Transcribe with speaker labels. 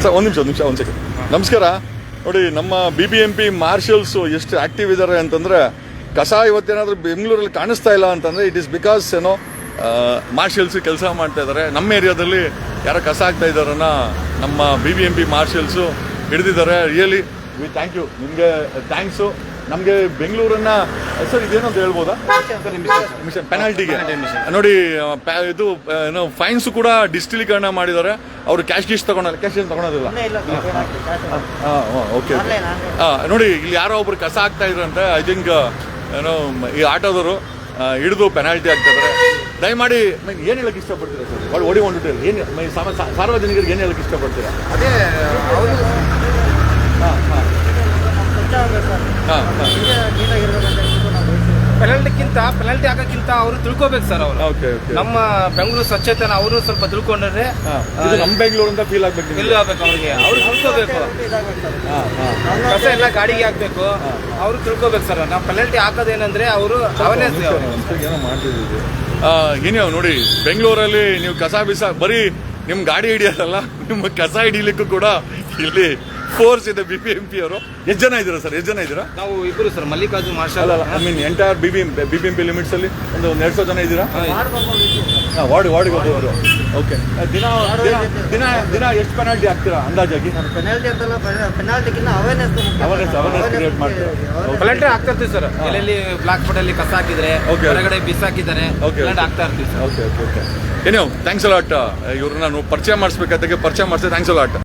Speaker 1: Sir ಒಂದು ನಿಮಿಷ ಒಂದು ಸೆಕೆಂಡ್. ನಮಸ್ಕಾರ. ನೋಡಿ, ನಮ್ಮ BBMP ಮಾರ್ಷಲ್ಸು ಎಷ್ಟು ಆ್ಯಕ್ಟಿವ್ ಇದ್ದಾರೆ ಅಂತಂದರೆ, ಕಸ ಇವತ್ತೇನಾದರೂ ಬೆಂಗಳೂರಲ್ಲಿ ಕಾಣಿಸ್ತಾ ಇಲ್ಲ ಅಂತಂದರೆ ಇಟ್ ಈಸ್ ಬಿಕಾಸ್ ಮಾರ್ಷಲ್ಸ್ ಕೆಲಸ ಮಾಡ್ತಾ ಇದ್ದಾರೆ. ನಮ್ಮ ಏರಿಯಾದಲ್ಲಿ ಯಾರೋ ಕಸ ಆಗ್ತಾ ಇದ್ದಾರನ್ನ ನಮ್ಮ BBMP ಮಾರ್ಷಲ್ಸು ಹಿಡಿದಿದ್ದಾರೆ. ರಿಯಲಿ ಥ್ಯಾಂಕ್ ಯು, ನಿಮಗೆ ಥ್ಯಾಂಕ್ಸು. ನಮಗೆ ಬೆಂಗಳೂರನ್ನ ಸರ್ ಇದೇನು ಅಂತ ಹೇಳ್ಬೋದಾ ಮಿಷನ್ ಪೆನಾಲ್ಟಿಗೆ ನೋಡಿ, ಇದು ಏನೋ ಫೈನ್ಸ್ ಕೂಡ ಡಿಜಿಟಲೀಕರಣ ಮಾಡಿದ್ದಾರೆ. ಅವರು ಕ್ಯಾಶ್ ಏನು ತಗೊಳೋದಿಲ್ಲ. ಓಕೆ ನೋಡಿ, ಇಲ್ಲಿ ಯಾರೋ ಒಬ್ರು ಕಸ ಆಗ್ತಾ ಇದ್ರಂತೆ. ಐ ಥಿಂಕ್ ಏನೋ ಈ ಆಟೋದವರು ಹಿಡಿದು ಪೆನಾಲ್ಟಿ ಆಗ್ತಿದ್ದಾರೆ. ದಯಮಾಡಿ ಏನು ಹೇಳಕ್ಕೆ ಇಷ್ಟಪಡ್ತೀರಾ ಸರ್? ಒಡಿ ಒಂದು ಏನು ಸಾರ್ವಜನಿಕರಿಗೆ ಏನು ಹೇಳಕ್ಕೆ ಇಷ್ಟಪಡ್ತೀರಾ?
Speaker 2: ಅದೇ ಪೆನಾಲ್ಟಿ ಹಾಕೋಕ್ಕಿಂತ ಅವರು ತಿಳ್ಕೊಬೇಕು ಸರ್. ಅವರು ನಮ್ಮ ಬೆಂಗಳೂರು ಸ್ವಚ್ಛತೆನ ಅವರು ಸ್ವಲ್ಪ ತಿಳ್ಕೊಂಡ್ರೆ
Speaker 1: ನಮ್ಮ ಬೆಂಗಳೂರು ಅಂತ ಫೀಲ್ ಆಗ್ಬೇಕು
Speaker 2: ಅವ್ರಿಗೆ. ಅವ್ರು ತಿಳ್ಕೊಬೇಕು, ಕಸ ಎಲ್ಲ ಗಾಡಿಗೆ ಹಾಕ್ಬೇಕು, ಅವರು ತಿಳ್ಕೊಬೇಕು ಸರ್. ನಾವು ಪೆನಾಲ್ಟಿ ಹಾಕೋದೇನಂದ್ರೆ ಅವರು ಅವೇರ್ನೆಸ್
Speaker 1: ಏನೋ ಮಾಡ್ತಿದ್ದೀವಿ. ಏನೇ ನೋಡಿ, ಬೆಂಗಳೂರಲ್ಲಿ ನೀವು ಕಸ ಬರೀ ನಿಮ್ಮ ಗಾಡಿ ಹಿಡಿಯೋದಲ್ಲ, ನಿಮ್ಮ ಕಸ ಹಿಡಿಲಿಕ್ಕೂ ಕೂಡ ಇಲ್ಲಿ ಫೋರ್ಸ್ ಇದೆ BBMP ಅವರು. ಎಷ್ಟು ಜನ ಇದ್ದೀರಾ ಸರ್? ಎಷ್ಟು ಜನ ಇದ್ದೀರಾ?
Speaker 2: ನಾವು ಇಬ್ಬರು sir, Mallikarjun marshal.
Speaker 1: I mean entire BBMP limits ಅಲ್ಲಿ ಒಂದು 1,200 ಜನ ಇದ್ದೀರಾ? ವಾರ್ಡ್ಗೆ ಹೋಗೋರು. ಓಕೆ. ದಿನ ಎಷ್ಟು ಪೆನಾಲ್ಟಿ ಹಾಕ್ತೀರಾ ಅಂದಾಜಾಗಿ?
Speaker 3: ಪೆನಾಲ್ಟಿಗಿಂತ
Speaker 1: ಅವೇರ್ನೆಸ್ ಕ್ರಿಯೇಟ್ ಮಾಡ್ತೀರಾ?
Speaker 2: ಪೆನಾಲ್ಟಿ ಆಗ್ತಾ ಇರ್ತೀವಿ ಸರ್. ಎಲ್ಲೆಲ್ಲಿ ಬ್ಲಾಕ್ ಸ್ಪಾಟ್ ಅಲ್ಲಿ ಕಸ ಹಾಕಿದ್ರೆ, ಹೊರಗಡೆ ಬಿಸಾಕಿದ್ದಾರೆ, ಆಗ್ತಾ ಇರ್ತೀವಿ ಸರ್.
Speaker 1: ಓಕೆ. ಏನೋ ಥ್ಯಾಂಕ್ಸ್ ಅಲಾಟ್. ಇವ್ರನ್ನ ಪರಿಚಯ ಮಾಡಿಸ್ಬೇಕಾದಾಗ ಪರಿಚಯ ಮಾಡಿಸಿದೆ. Thanks a lot.